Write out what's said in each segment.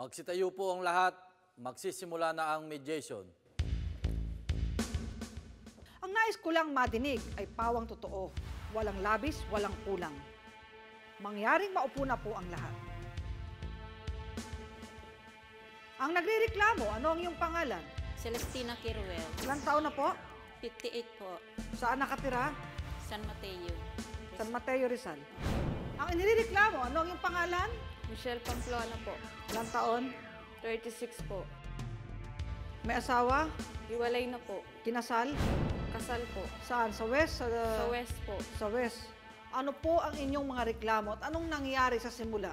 Magsitayo po ang lahat. Magsisimula na ang mediation. Ang nais ko lang madinig ay pawang totoo. Walang labis, walang kulang. Mangyaring maupo na po ang lahat. Ang nagrereklamo, ano ang iyong pangalan? Celestina Kiruel, Ilang taon na po? 58 po, Saan nakatira? San Mateo. San Mateo, Rizal. Ang inireklamo, ano ang iyong pangalan? Michelle Pamplona po. Ilang taon? 36 po. May asawa? Iwalay na po. Kinasal? Kasal po. Saan? Sa West? Sa West po. Sa West. Ano po ang inyong mga reklamo at anong nangyari sa simula?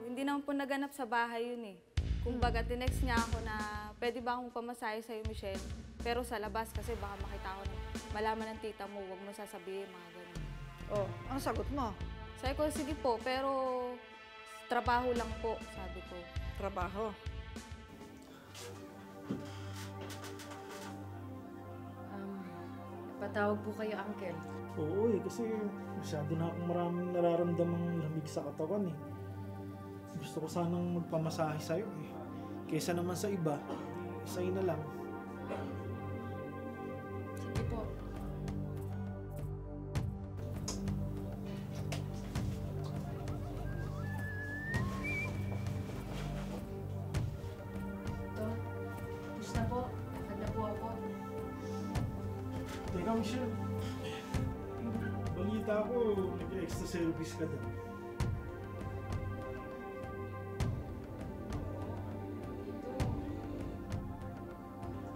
Hindi naman po naganap sa bahay yun eh. Kumbaga, tinext niya ako na pwede ba akong pamasahe sa'yo, Michelle? Pero sa labas kasi baka makita ko na malaman ng tita mo, huwag mo sasabihin, mga ganun. Oh, ano sagot mo? Sabi ko, sige po, pero trabaho lang po, sabi ko. Trabaho. Patawag po kayo, Uncle. Oo kasi masyado na akong maraming nararamdamang lamig sa katawan eh. Gusto ko sanang magpamasahe sa'yo eh. Kesa naman sa iba, sa'yo na lang. Sige po. Ito, push na po. Lakad na po ako. Teka Michelle, balita ko nag-extra service ka din.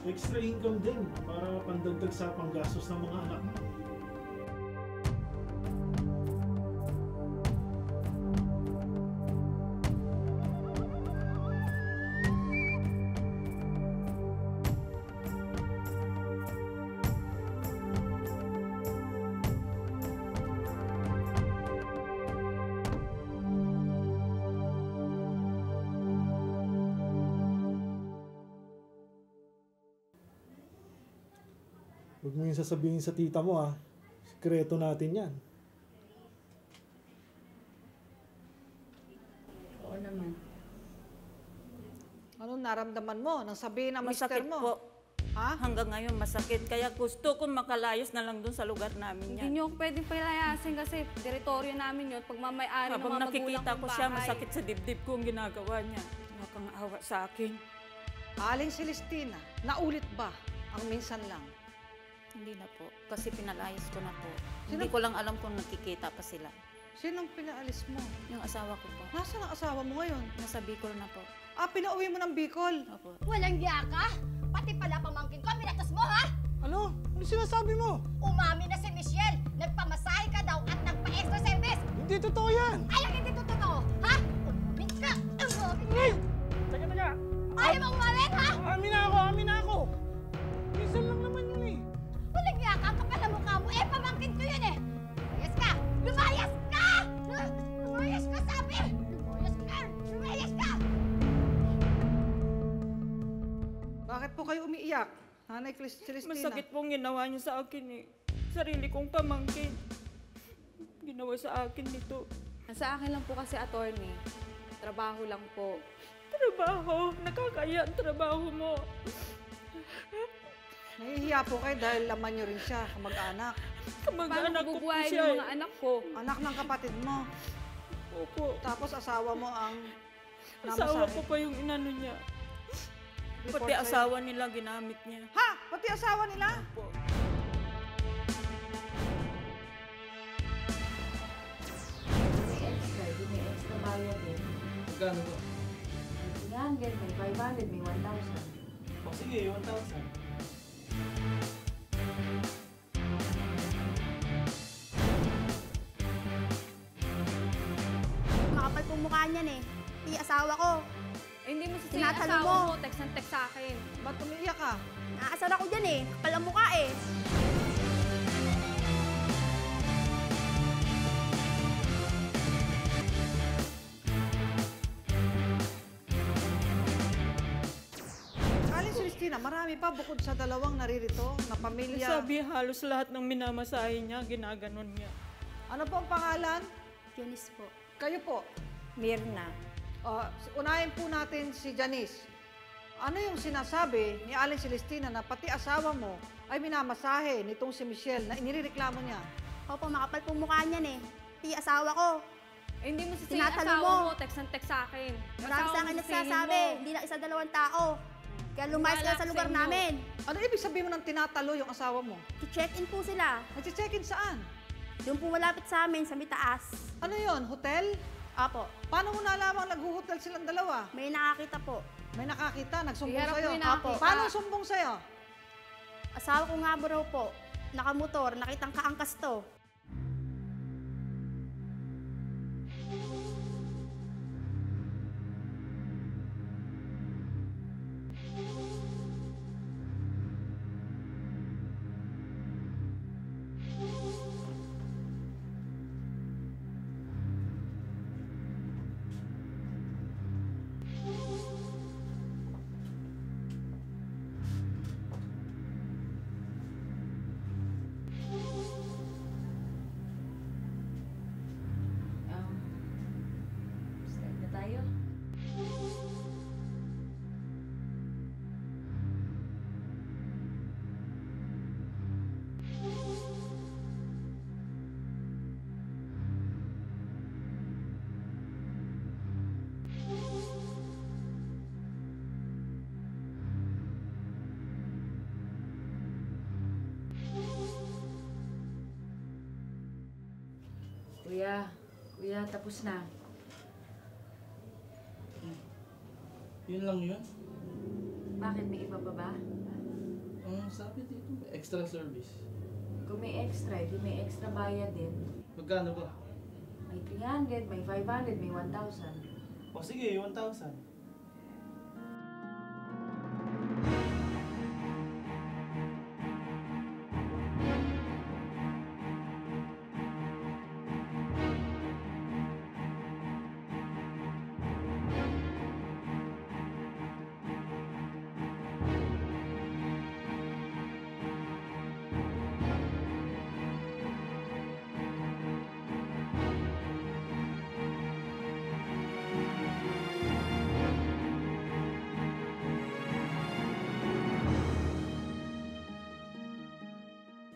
Extra income din para pandagdag sa panggastos ng mga anak mo. Huwag mo yung sasabihin sa tita mo ha. Sikreto natin yan. Oo naman. Anong naramdaman mo nang sabihin ng mister Masakit mo? po. Ha? Hanggang ngayon masakit. Kaya gusto ko makalayos na lang dun sa lugar namin Hindi yan. niyo pwedeng palayasin kasi teritoryo namin yun. Pag mamayari ng Habang mga magulang nakikita ko kong siya, bahay. masakit sa dibdib ko ang ginagawa niya. Wala kang awa sa akin. Aling Celestina, naulit ba ang minsan lang? Hindi na po. Kasi pinalayos ko na po. Sino- Hindi ko lang alam kung nakikita pa sila. Sinong pinaalis mo? Yung asawa ko po. Nasaan ang asawa mo ngayon? Nasa Bicol na po. Ah, pinauwi mo ng Bicol. Opo. Walang giya ka? Pati pala pamangkin ko, minatas mo, ha? Ano? Ano sinasabi mo? Umami na si Michelle. Nagpamasahe ka daw at nagpa-extra service. Hindi totoo yan! Ayaw hindi totoo, ha? Umamin ka! Umamin ka! Ay! Teka! Ayaw mo umamin, ha? Amin na ako! Minsan lang naman yun eh. Walang giya ka, ang kapal na mukha mo. Eh, pamangkin ko yun, eh. Lumayas ka! Lumayas ka! Lumayas ka, sabi! Lumayas ka! Lumayas ka! Bakit po kayo umiiyak? Nanay Celestina. Masakit pong ginawa niya sa akin eh. Sarili kong pamangkin. Ginawa sa akin nito. Sa akin lang po kasi, attorney, trabaho lang po. Trabaho. Nakakaya ang trabaho mo. Nahihiya po kayo dahil laman nyo rin siya, kamag-anak. Paano Kamag-anak ko po bubuhayin siya yung eh. mga anak ko? Anak ng kapatid mo. Opo. Tapos asawa mo ang Asawa namasahe. ko pa yung inano niya. Report Pati sa'yo. asawa nila ginamit niya. Ha? Pati asawa nila? Opo. Extra, di may extra bayad eh. Magkano ba? Yan, ganyan. May 500, may 1,000. O sige, 1,000. Makapal pong mukha niyan, eh. Asawa ko. Eh, Hindi mo sa Tinatalo asawa mo. mo, text ng text sa akin. Ba't umiiyak ka? Naasar ako dyan eh. Kapal ang mukha eh. Aling Celestina, marami pa bukod sa dalawang naririto na pamilya. Sabi halos lahat ng minamasahe niya, ginaganon niya. Ano po ang pangalan? Eunice po. Kayo po. Mirna. Unahin po natin si Janice. Ano yung sinasabi ni Aling Celestina na pati asawa mo ay minamasahe nitong si Michelle na inireklamo niya? Opo, makapal po mukha niyan eh. Ti asawa ko. Hindi mo sa Tinatalo asawa mo. mo, text ng text sa akin. Marami Asawa sa mo akin sisihin nagsasabi. mo. Hindi na isa dalawang tao. Kaya lumayas Wala ka sa sa lugar inyo. namin. Ano ibig sabihin mo ng tinatalo yung asawa mo? Check-in po sila. Nag-check-in saan? Doon po malapit sa amin, sa may taas. Ano yon? Hotel? Apo, Paano mo nalaman nag-hotel silang dalawa? may nakakita po. May nakakita, nagsumbong Iharap mo sa'yo. yung nakakita. Paano sumbong sa'yo? Asawa ko nga bro po. Nakamotor, nakitang kaangkas to. Start na tayo. Kuya, tapos na. Yun lang yun. Bakit may iba pa ba? Ang sabi dito, extra service. Kung may extra, di may extra bayad din. Magkano ba? May 300, may 500, may 1,000. O sige, 1,000.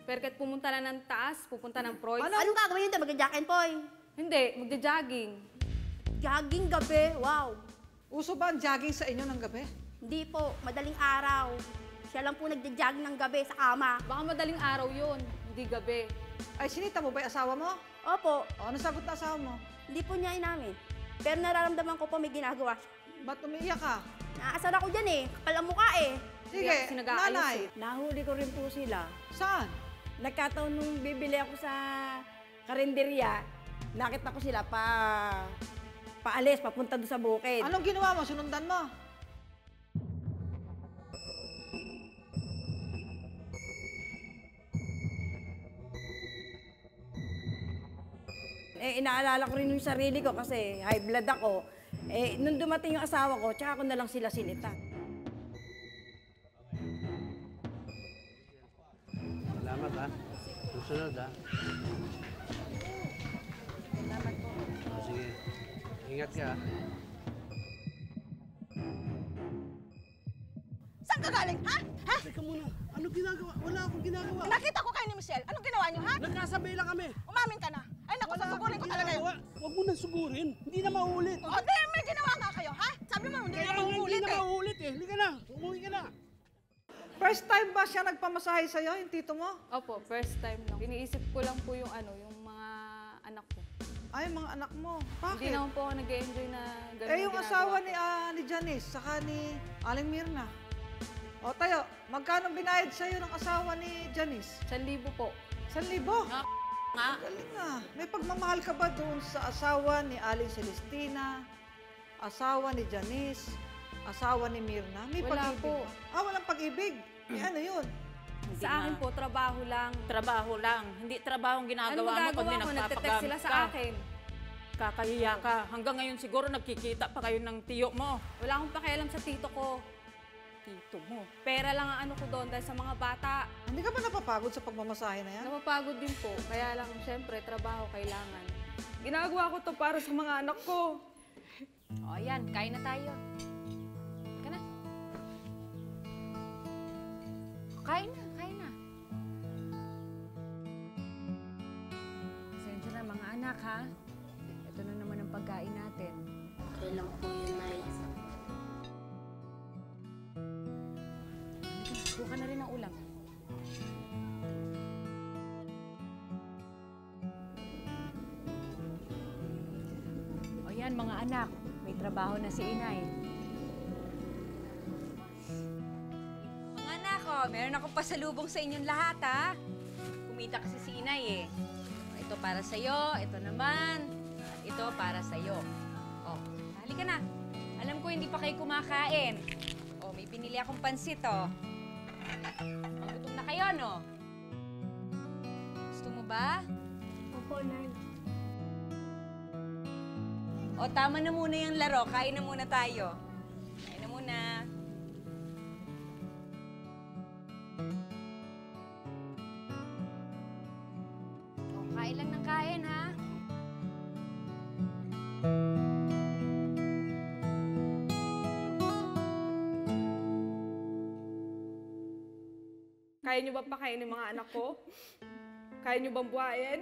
Perkat pumunta na ng taas, pupunta ng Freud. Anong gagawin yun? Mag-jack and poy. Hindi, magja-jogging. Jogging gabi, wow. Uso ba ang jogging sa inyo ng gabi? Hindi po, madaling araw. Siya lang po nagja-jogging ng gabi sa kama. Baka madaling araw yun, hindi gabi. Ay, sinita mo ba yung asawa mo? Opo, O, ano sagot na asawa mo? hindi po niya inamin. Pero nararamdaman ko po may ginagawa siya. Ba't umiiyak ka? Naasar ako dyan eh. Kapal ang mukha eh. Sige, Kasi nag-aayos nanay. Nahuli ko rin po sila. Saan? Nagkataon nung bibili ako sa karinderya, nakita ko sila paalis, papunta doon sa bukid. Anong ginawa mo? Sunundan mo? Inaalala ko rin yung sarili ko kasi high blood ako. Nung dumating yung asawa ko, tsaka ko na lang sila sinita. Salamat ha. Susunod ha. Salamat po. O, sige. Ingat ka ha. Saan ka galing, ha? Ha? Teka muna. Ano ginagawa? Wala akong ginagawa. Nakita ko kayo ni Michelle. Anong ginawa niyo, ha? Nagkasabay lang kami. Umamin ka na. Ay, naku, susugurin ko talaga yun. Huwag mo nang sugurin. Hindi na maulit. O, di, may ginawa nga kayo, ha? Sabi mo, hindi na mauulit, Hindi na eh. maulit eh. Hindi ka na. Umuwi ka na. First time ba siya nagpamasahe sa'yo, yung tito mo? Opo, first time lang. Iniisip ko lang po yung yung mga anak ko. Ay, mga anak mo. Hindi Bakit? naman po ako nag-enjoy na gano'n Eh, yung asawa ni Janice, saka ni Aling Mirna. O, tayo, magkano binayad sa'yo ng asawa ni Janice? 1,000 po. 1,000. Nga. Galing nga. May pagmamahal ka ba doon sa asawa ni Aling Celestina, asawa ni Janice, asawa ni Mirna? May Wala pag-ibig po. ba? Walang pag-ibig. Eh ano yun? Sa akin po, trabaho lang. Trabaho lang. Hindi trabaho ang Ano ginagawa mo magagawa kundi ko? Nagte-text nagpapagamit sila sa ka. akin. Kakahiya ka. Hanggang ngayon siguro nagkikita pa kayo ng tiyo mo. Wala akong pakialam sa tito ko. Tito mo. Pera lang ang ano ko doon dahil sa mga bata. Hindi ka ba napapagod sa pagmamasahe na yan? Napapagod din po. Kaya lang, syempre, trabaho kailangan. Ginagawa ko to para sa mga anak ko. O, yan. Kain na tayo. Ka na. Kain na, kain na. Pasensya na, mga anak, ha? Ito na naman ang pagkain natin. Okay lang po yun, Nay. Buka na rin ang ulam. O yan, mga anak. May trabaho na si Inay. Mga anak, meron akong pasalubong sa inyong lahat, ha? Kumita kasi si Inay, eh. Ito para sa'yo, ito naman, at ito para sa'yo. O, halika na. Alam ko hindi pa kayo kumakain. O, may pinili akong pansit, o. Magutom na kayo, no? Gusto mo ba? Opo, Nay. O, tama na muna yung laro. Kain na muna tayo. Kain na muna. O, kain lang ng kain, ha? Kaya niyo ba pakainin ng mga anak ko? Kaya niyo bang buhayin?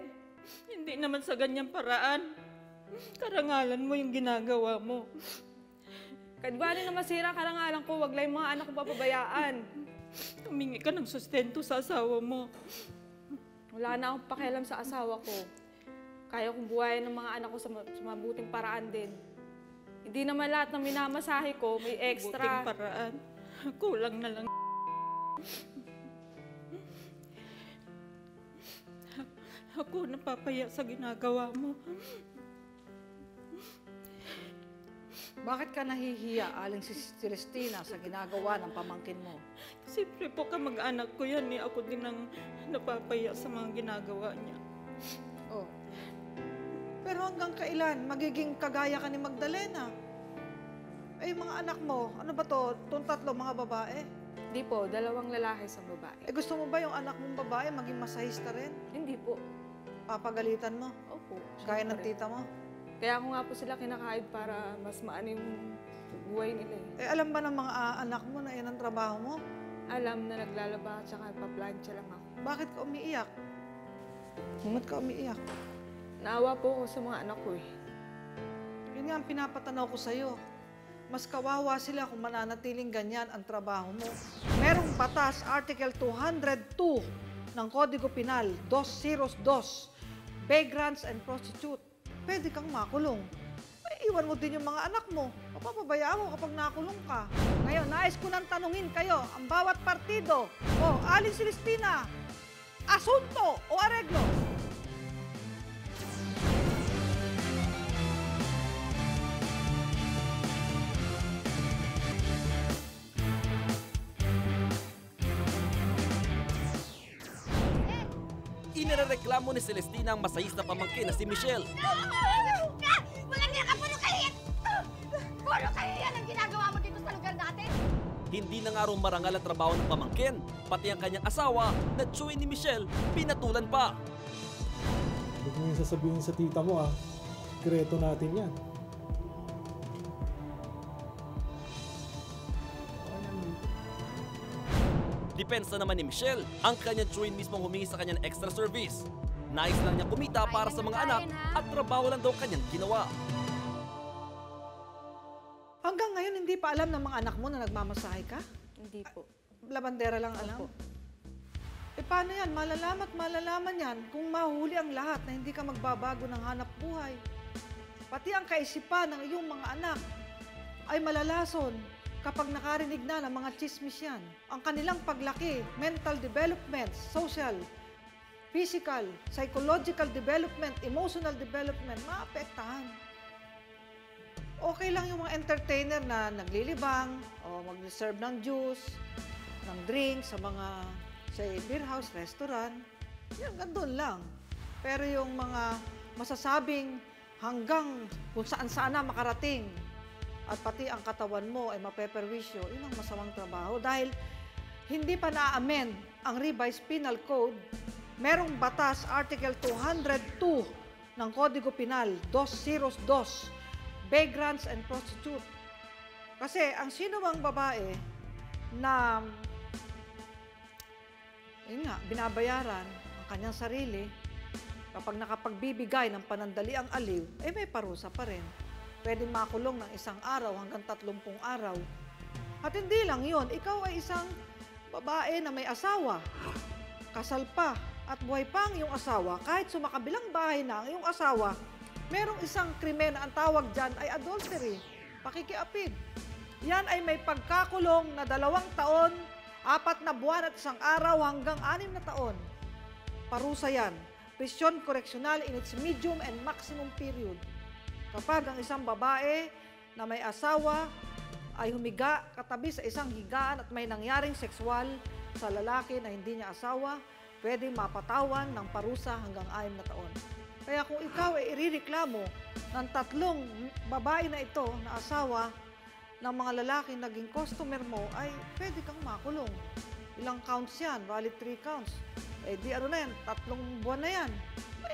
Hindi naman sa ganyang paraan. Karangalan mo yung ginagawa mo. Kadwari na masira karangalan ko, wag lang yung mga anak ko papabayaan. Tumingi ka ng sustento sa asawa mo. Wala na akong pakialam sa asawa ko. Kaya kong buhayin ng mga anak ko sa mabuting paraan din. Hindi naman lahat ng minamasahe ko may extra. Mabuting paraan. Kulang na lang. Ako napapaya sa ginagawa mo. Bakit ka nahihiya, Aling si Celestina, sa ginagawa ng pamangkin mo? Siyempre po kamag-anak ko yan eh. Ako din ang napapaya sa mga ginagawa niya. Oh. Pero hanggang kailan magiging kagaya ka ni Magdalena? Eh, mga anak mo, ano ba to? Itong tatlo, mga babae? Hindi po, 2 lalaki sa babae. Eh, gusto mo ba yung anak mong babae maging masahista rin? Hindi po. Papagalitan mo? Opo. Gaya ng syempre. tita mo? Kaya ako nga po sila kinakaid para mas maano yung buhay nila eh. Eh, alam ba ng mga anak mo na yan ang trabaho mo? Alam na naglalaba at saka paplansya lang ako. Bakit ka umiiyak? Ba't ka umiiyak? Naawa po ako sa mga anak ko eh. Yun nga ang pinapatanaw ko sa'yo. Mas kawawa sila kung mananatiling ganyan ang trabaho mo. Merong batas, Article 202 ng Kodigo Penal, 202, vagrants and prostitute. Pwede kang makulong. May iwan mo din yung mga anak mo. Papabayaan mo kapag nakulong ka. Ngayon, nais ko nang tanungin kayo, ang bawat partido. O, Aling Celestina, asunto o areglo? Inirereklamo ni Celestina ang masahista pamangkin na si Michelle. Walang niya ka, puro kahiyan! Puro kahiyan ang ginagawa mo dito sa lugar natin! Hindi na nga raw marangal ang trabaho ng pamangkin. Pati ang kanyang asawa na tsuy ni Michelle, pinatulan pa. Huwag mo yung sasabihin sa tita mo, ah. Kreto natin yan. Depensa naman ni Michelle, ang kanyang tsuy mismong humingi sa kanya ng extra service. Nais lang niya kumita para sa mga anak at trabaho lang daw kanyang ginawa. Hanggang ngayon, hindi pa alam ng mga anak mo na nagmamasahe ka? Hindi po. Labandera lang alam? Eh paano yan? Malalaman yan kung mahuli ang lahat na hindi ka magbabago ng hanap buhay. Pati ang kaisipan ng iyong mga anak ay malalason kapag nakarinig na ng mga chismis yan. Ang kanilang paglaki, mental development, social, physical, psychological development, emotional development, maapektahan. Okay lang yung mga entertainer na naglilibang o mag-serve ng juice, ng drink sa mga beer house, restaurant. Yan, gandun lang. Pero yung mga masasabing hanggang kung saan-saan na makarating at pati ang katawan mo ay mapeperwisyo, yun ang masamang trabaho. Dahil hindi pa na-amend ang revised penal code, merong batas, Article 202 ng Kodigo Penal, 202, vagrants and prostitute. Kasi ang sino mang babae na binabayaran ang kanyang sarili, kapag nakapagbibigay ng panandaliang aliw, may parusa pa rin. Pwedeng makulong ng 1 araw hanggang 30 araw. At hindi lang yun, ikaw ay isang babae na may asawa, kasal pa, at buhay pa ang iyong asawa, kahit sumakabilang bahay na ang iyong asawa, merong isang krimen na ang tawag dyan ay adultery, pakikiapid. Yan ay may pagkakulong na 2 taon, 4 na buwan at 1 araw hanggang 6 na taon. Parusa yan. Prisyon koreksyonal in its medium and maximum period. Kapag ang isang babae na may asawa ay humiga katabi sa isang higaan at may nangyaring sexual sa lalaki na hindi niya asawa, pwedeng mapatawan ng parusa hanggang 6 na taon. Kaya kung ikaw ay irereklamo ng 3 babae na ito na asawa ng mga lalaking naging customer mo, ay pwede kang makulong. Ilang counts yan? Valid 3 counts. Di ano na yan, 3 buwan na yan.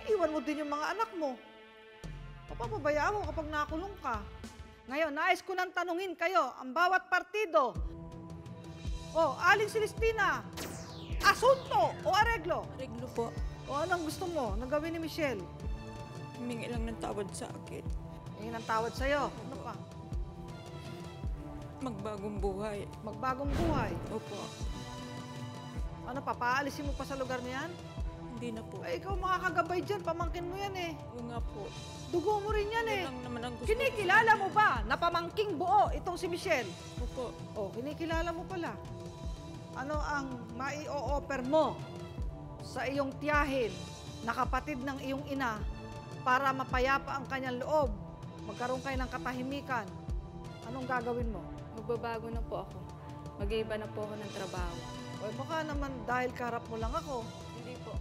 Iwan mo din yung mga anak mo. Papabayaan mo kapag nakulong ka. Ngayon, nais ko nang tanungin kayo, ang bawat partido. Aling Celestina, asunto o areglo? Areglo po. Anong gusto mo na gawin ni Michelle? Humingi lang ng tawad sa akin. Humingi ng tawad sa'yo. Ano pa? Magbagong buhay. Magbagong buhay? Opo. Ano pa, paalisin mo pa sa lugar niyan? Hindi na po. Ikaw makakagabay dyan, pamangkin mo yan eh. Oo nga po. Dugo mo rin yan eh. Yun lang naman ang gusto. Kinikilala mo ba na pamangking buo itong si Michelle? Opo. Kinikilala mo pala. Ano ang mai-o-offer mo sa iyong tiyahin na kapatid ng iyong ina para mapayapa ang kanyang loob? Magkaroon kayo ng katahimikan. Anong gagawin mo? Magbabago na po ako. Mag-iiba na po ako ng trabaho. Baka naman dahil karap mo lang ako. Hindi po.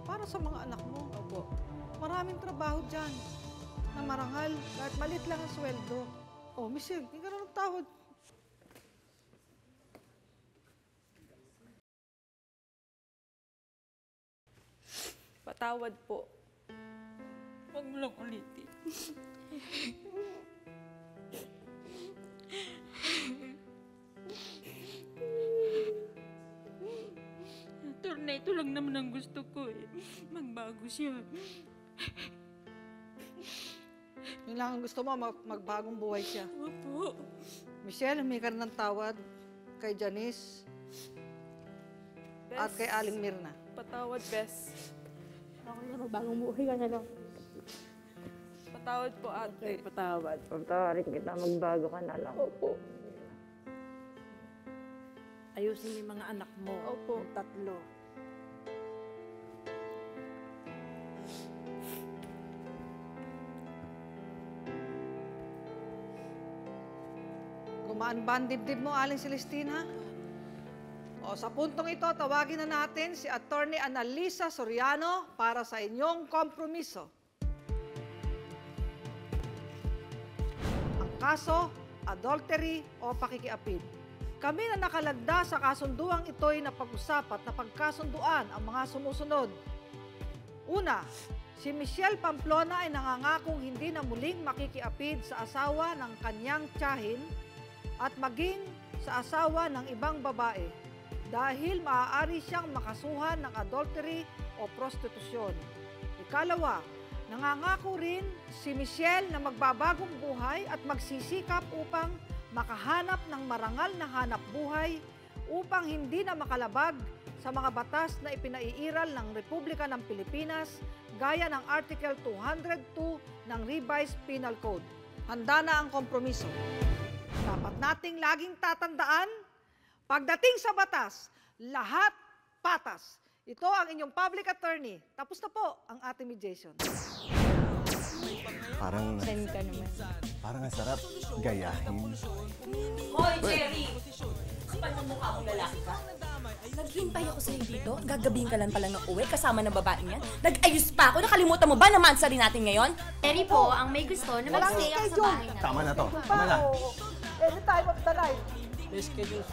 Para sa mga anak mo. Opo. Maraming trabaho dyan na marangal kahit malit lang ang sweldo. Michelle, hindi ka na nagtawad. Patawad po. Huwag mo lang ulitin. Ito lang naman ang gusto ko eh. Magbago siya. Yun lang ang gusto mo, magbagong buhay siya. Opo. Michelle, humingi ka ng tawad kay Janice at kay Aling Mirna. Patawad, Bes. Ako na magbagong buhay ka na lang. Patawad po, ate. Patawad. Patawarin kita, magbago ka na lang. Opo. Ayusin yung mga anak mo. Opo. 3. Gumaan ba ang dibdib mo, Aling Celestina? Sa puntong ito, tawagin na natin si Attorney Annalisa Soriano para sa inyong kompromiso. Ang kaso, adultery o pakikiapid. Kami na nakalagda sa kasunduang ito'y napag-usap at napagkasunduan ang mga sumusunod. Una, si Michelle Pamplona ay nangangakong hindi na muling makikiapid sa asawa ng kanyang tiyahin at maging sa asawa ng ibang babae dahil maaari siyang makasuhan ng adultery o prostitusyon. Ikalawa, nangangako rin si Michelle na magbabagong buhay at magsisikap upang makahanap ng marangal na hanap buhay upang hindi na makalabag sa mga batas na ipinaiiral ng Republika ng Pilipinas gaya ng Article 202 ng Revised Penal Code. Handa na ang kompromiso. Dapat nating laging tatandaan, pagdating sa batas, lahat patas. Ito ang inyong public attorney. Tapos na po ang ating mediation. Parang, Send ka naman. parang ang sarap gayahin. Hoy, Jerry! Kapal ng mukha mong lalaki ka. Naghintay ako sa'yo dito. Gagabihin ka lang palang ng uwi kasama ng babae niyan. Nag-ayos pa ako. Nakalimutan mo ba na mansari natin ngayon? Terry po, ang may gusto na mag-stay ako sa bahay natin. Tama na to. Tama na. Any time of the night. May schedule